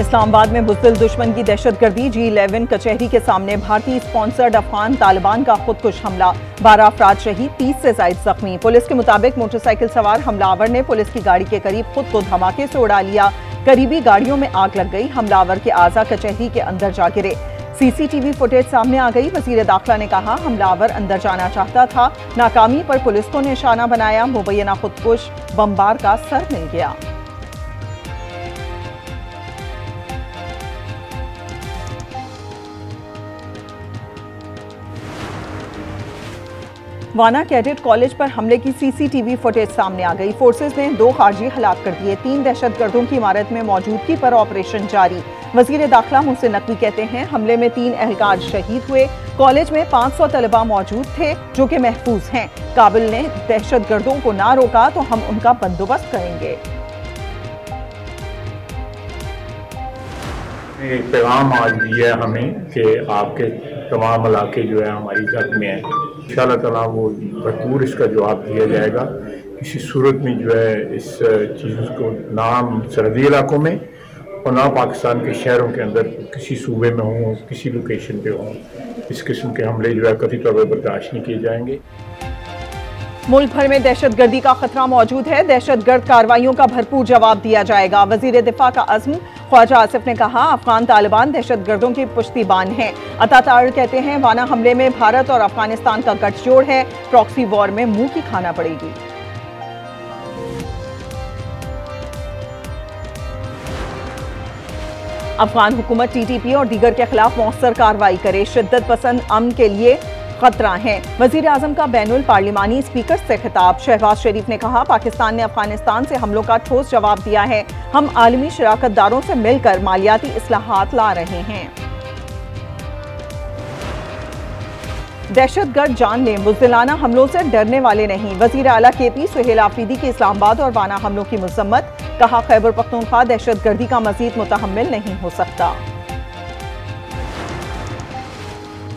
इस्लामाबाद में बुज़दिल दुश्मन की दहशतगर्दी G11 कचहरी के सामने भारतीय स्पॉन्सर्ड अफगान तालिबान का खुदकुश हमला, 12 अफराद शहीद, 30 से ज्यादा जख्मी। पुलिस के मुताबिक मोटरसाइकिल सवार हमलावर ने पुलिस की गाड़ी के करीब खुद को धमाके से उड़ा लिया। करीबी गाड़ियों में आग लग गई। हमलावर के आज़ा कचहरी के अंदर जा गिरे। CCTV फुटेज सामने आ गई। वजीर दाखिला ने कहा हमलावर अंदर जाना चाहता था, नाकामी पर पुलिस को निशाना बनाया। मुबैना खुदकुश बमबार का सर मिल गया। वाना कैडेट कॉलेज पर हमले की CCTV फुटेज सामने आ गई। फोर्सेस ने 2 खारजी हलाक कर दिए। 3 दहशतगर्दों की इमारत में मौजूदगी पर ऑपरेशन जारी। वजीर दाखिला मोहसिन नकवी कहते हैं हमले में 3 एहलकार शहीद हुए। कॉलेज में 500 तलबा मौजूद थे जो कि महफूज हैं। काबिल ने दहशतगर्दों को ना रोका तो हम उनका बंदोबस्त करेंगे। एक पैगाम आज दिया है हमें कि आपके तमाम इलाके जो है हमारी जद में है। इंशाअल्लाह ताला वो भरपूर इसका जवाब दिया जाएगा। किसी सूरत में जो है इस चीज़ को नाम सरहदी इलाकों में और ना पाकिस्तान के शहरों के अंदर किसी सूबे में हों, किसी लोकेशन पे हों, इस किस्म के हमले जो है कभी तौर पर बर्दाश्त नहीं किए जाएंगे। मुल्क भर में दहशतगर्दी का खतरा मौजूद है। दहशतगर्द कार्रवाइयों का भरपूर जवाब दिया जाएगा। वजीर दिफा का अज़्म ख्वाजा आसिफ ने कहा अफगान तालिबान दहशतगर्दों के पुश्तीबान हैं। अतातार कहते हैं वाना हमले में भारत और अफगानिस्तान का गठजोड़ है। प्रॉक्सी वॉर में मुंह की खाना पड़ेगी। अफगान हुकूमत TTP और दीगर के खिलाफ मौसर कार्रवाई करे। शिद्दत पसंद अमन के लिए खतरा है। वजीर आजम का बैनुल पार्लिमानी स्पीकर से खिताब। शहबाज शरीफ ने कहा पाकिस्तान ने अफगानिस्तान से हमलों का ठोस जवाब दिया है। हम आलमी शराकतदारों से मिलकर मालियाती इस्लाहात ला रहे हैं। दहशतगर्द जान लें, बुज़दिलाना हमलों से डरने वाले नहीं। वजीर आला KP सुहेल आफरीदी की इस्लामाबाद और वाना हमलों की मजम्मत। कहा खैबर पख्तूनख्वा दहशतगर्दी का मजीद मुतहम्मिल नहीं हो सकता।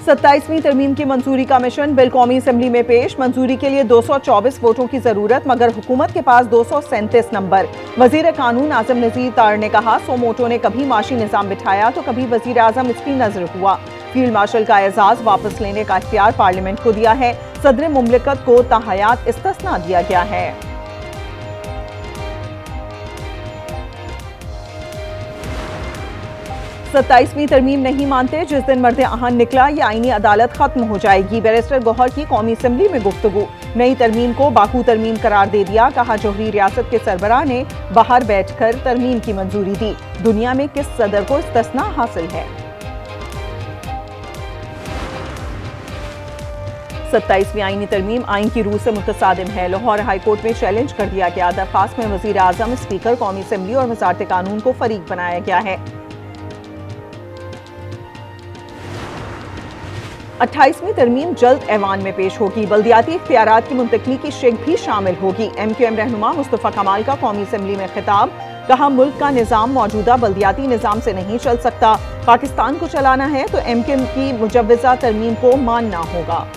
27वीं तरमीम की मंजूरी का मिशन बिल कौमी असम्बली में पेश। मंजूरी के लिए 224 वोटों की जरूरत, मगर हुकूमत के पास 237 नंबर। वजीर कानून आजम नजीर तार ने कहा 100 वोटों ने कभी माशी निजाम बिठाया तो कभी वजीर आजम इसकी नजर हुआ। फील्ड मार्शल का एजाज वापस लेने का इख्तियार पार्लियामेंट को दिया है। सदर मुमलिकत को ताहयात इस्तिस्ना दिया गया है। सत्ताईसवीं तरमीम नहीं मानते। जिस दिन मर्द आहन निकला ये आईनी अदालत खत्म हो जाएगी। बैरिस्टर गौहर की कौमी असम्बली में गुफ्तगू। नई तरमीम को बाकू तरमीम करार दे दिया। कहा जोहरी रियासत के सरबराह ने बाहर बैठकर तरमीम की मंजूरी दी। दुनिया में किस सदर को इस्तिस्ना हासिल है। 27वीं आईनी तरमीम आइन की रूह से मुतसादिम है। लाहौर हाईकोर्ट में चैलेंज कर दिया गया। दरखास्त में वजीर आजम, स्पीकर, कौमी असम्बली और वजारत कानून को फरीक बनाया गया है। 28वीं तरमीम जल्द ऐवान में पेश होगी। बल्दियाती इख्तियारात की मुंतकली की शिक भी शामिल होगी। MQM रहनुमा मुस्तफा कमाल का कौमी असम्बली में खिताब। कहा मुल्क का निजाम मौजूदा बल्दियाती निजाम से नहीं चल सकता। पाकिस्तान को चलाना है तो MQM की मुजव्वजा तरमीम को मानना होगा।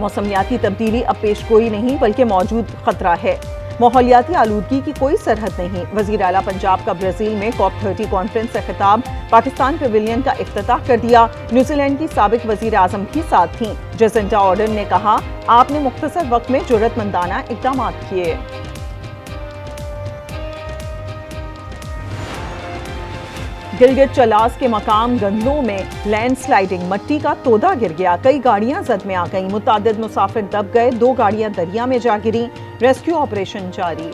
मौसमियाती तब्दीली अब पेशगोई नहीं बल्कि मौजूद खतरा है। माहौलियाती आलूदगी की कोई सरहद नहीं। वजीर आला पंजाब का ब्राजील में COP30 कॉन्फ्रेंस से खिताब। पाकिस्तान पेविलियन का इफ्तिताह कर दिया। न्यूजीलैंड की साबिक वजीर आजम भी साथ थीं। जसिंटा ऑर्डन ने कहा आपने मुख्तसर वक्त में जुर्रतमंदाना इक़दाम किए। गिलगित चलास के मकाम गंदलों में लैंडस्लाइडिंग, मट्टी का तोदा गिर गया। कई गाड़ियां जद में आ गईं। मुतादिद मुसाफिर दब गए। 2 गाड़ियां दरिया में जा गिरी। रेस्क्यू ऑपरेशन जारी।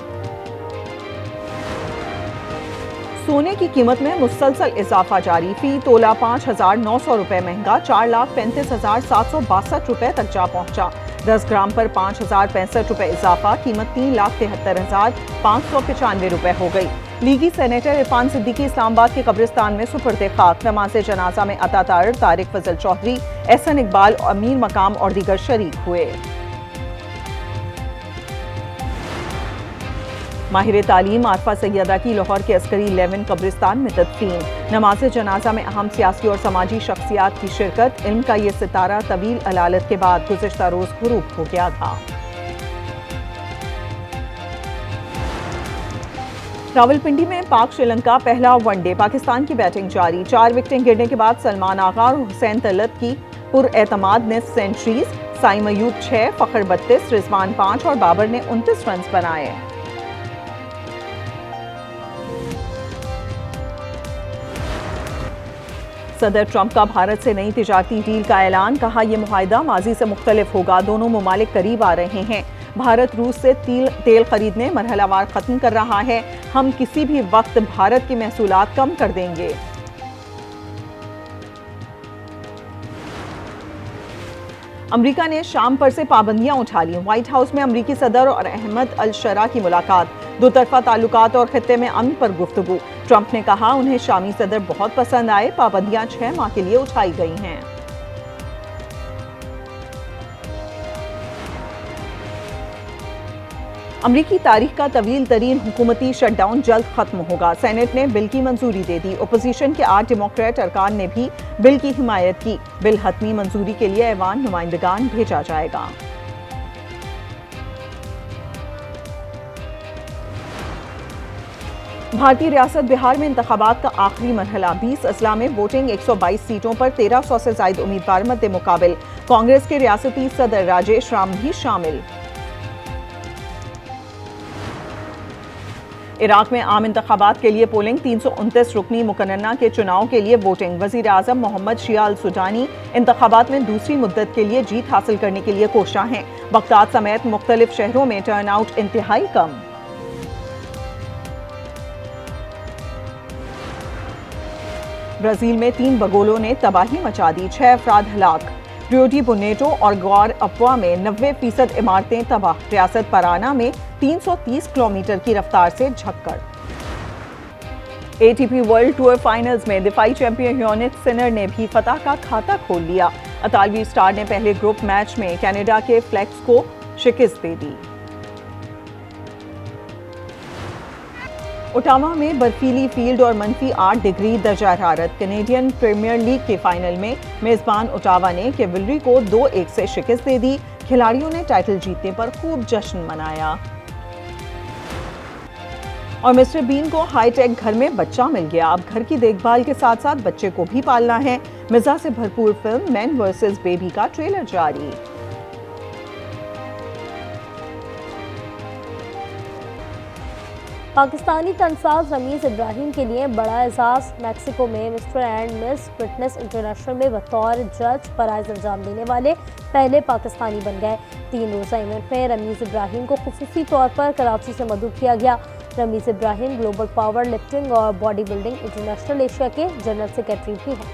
सोने की कीमत में मुसलसल इजाफा जारी। फी तोला 5,900 रुपए महंगा 4,35,762 रुपए तक जा पहुंचा। 10 ग्राम पर 5,065 रुपए इजाफा। कीमत 3,73,595 रुपए हो गई। लीगी सेनेटर इरफान सिद्दीकी इस्लामाबाद के कब्रिस्तान में सुपुर्द खाक। नमाज जनाजा में अतातार, तारिक फजल चौधरी, एहसन इकबाल, अमीर मकाम और दीगर शरीक हुए। माहिर तालीम आरफा सैयदा की लाहौर के अस्करी 11 कब्रिस्तान में तदफीन। नमाज जनाजा में अहम सियासी और समाजी शख्सियात की शिरकत। इल्म का ये सितारा तवील अलालत के बाद गुज़िश्ता रोज गुरूब हो गया था। रावलपिंडी में पाक श्रीलंका पहला वनडे, पाकिस्तान की बैटिंग जारी। 4 विकेटें गिरने के बाद सलमान आगा और हुसैन तलत की पुरएतमाद ने सेंचुरीज, साइम अयूब 6, फखर 32, रिजवान 5 और बाबर ने 29 रन बनाए। सदर ट्रंप का भारत से नई तिजारती डील का ऐलान, कहा यह मुआहिदा माजी से मुख्तलिफ होगा, दोनों ममालिक करीब आ रहे हैं। भारत रूस से तेल खरीदने मरहलावार खत्म कर रहा है, हम किसी भी वक्त भारत की महसूलात कम कर देंगे। अमेरिका ने शाम पर से पाबंदियां उठा ली। व्हाइट हाउस में अमेरिकी सदर और अहमद अल शरा की मुलाकात, दो तरफा ताल्लुकात और खित्ते में अमन पर गुफ्तगू। ट्रंप ने कहा उन्हें शामी सदर बहुत पसंद आए, पाबंदियां 6 माह के लिए उठाई गई हैं। अमरीकी तारीख का तवील तरीन हुकूमती शटडाउन जल्द खत्म होगा। सेनेट ने बिल की मंजूरी दे दी। ओपोजिशन के 8 डेमोक्रेट अरकान ने भी बिल की हिमायत की। बिल हतमी मंजूरी के लिए ऐवान नुमाइंदगान भेजा जाएगा। भारतीय रियासत बिहार में इंतखाबात का आखिरी मरहला, 20 अजला में वोटिंग, 122 सीटों पर 1300 से ज्यादा उम्मीदवार मद्दे मुकाबिल। कांग्रेस के रियासती सदर राजेश राम भी शामिल। इराक में आम इंतखाबात के लिए पोलिंग, 329 रुकनी मुकन्नना के चुनाव के लिए वोटिंग। वजीर आजम मोहम्मद शिया अल सुडानी इंतखाबात में दूसरी मुद्दत के लिए जीत हासिल करने के लिए कोशा हैं। बगदाद समेत मुख्तलिफ शहरों में टर्नआउट इंतहाई कम। ब्राजील में 3 बगोलों ने तबाही मचा दी, 6 अफराद हलाक। रियो डी जेनेरो और ग्वार अप्वा में 90% इमारतें तबाह। रियासत पराना में 330 किलोमीटर की रफ्तार से झक्कड़। एटीपी वर्ल्ड टूर फाइनल्स में दिफाई चैंपियन यानिक सिनर ने भी फतह का खाता खोल लिया। अतालवी स्टार ने पहले ग्रुप मैच में कनाडा के फ्लेक्स को शिकस्त दे दी। ओटावा में बर्फीली फील्ड और -8 डिग्री दर्जा हरारत। कैनेडियन प्रीमियर लीग के फाइनल में मेजबान ओटावा ने कैवलरी को 2-1 से शिकस्त दे दी। खिलाड़ियों ने टाइटल जीतने पर खूब जश्न मनाया। और मिस्टर बीन को हाईटेक घर में बच्चा मिल गया। अब घर की देखभाल के साथ साथ बच्चे को भी पालना है। मिजाह से भरपूर फिल्म मैन वर्सेस बेबी का ट्रेलर जारी। पाकिस्तानी तनसाज रमीज इब्राहिम के लिए बड़ा एजाज, मैक्सिको में mister and miss fitness international में बतौर जज फराइज अंजाम देने वाले पहले पाकिस्तानी बन गए। 3 रोज़ा इवेंट में रमीज इब्राहिम को खुसूसी तौर पर कराची से मदऊ किया गया। Rameez Ibrahim global power lifting और बॉडी बिल्डिंग इंटरनेशनल एशिया के जनरल सेक्रेटरी भी हैं।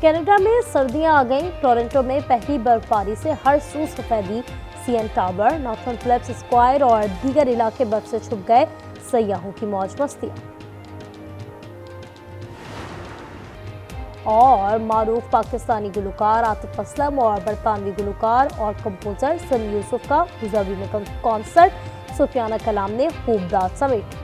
कनाडा में सर्दियां आ गईं। टोरंटो में पहली बर्फबारी से हर सू सफेदी। CN tower, Nathan Phillips Square और दीगर इलाके बर्फ से छुप गए। सयाहों की मौज मस्तियां। और मारूफ पाकिस्तानी गुलकार आतिफ असलम और बरतानवी गुलकार और कंपोजर समी यूसुफ का अबूधाबी में कॉन्सर्ट। सुफियाना कलाम ने खूब दाद समेटी।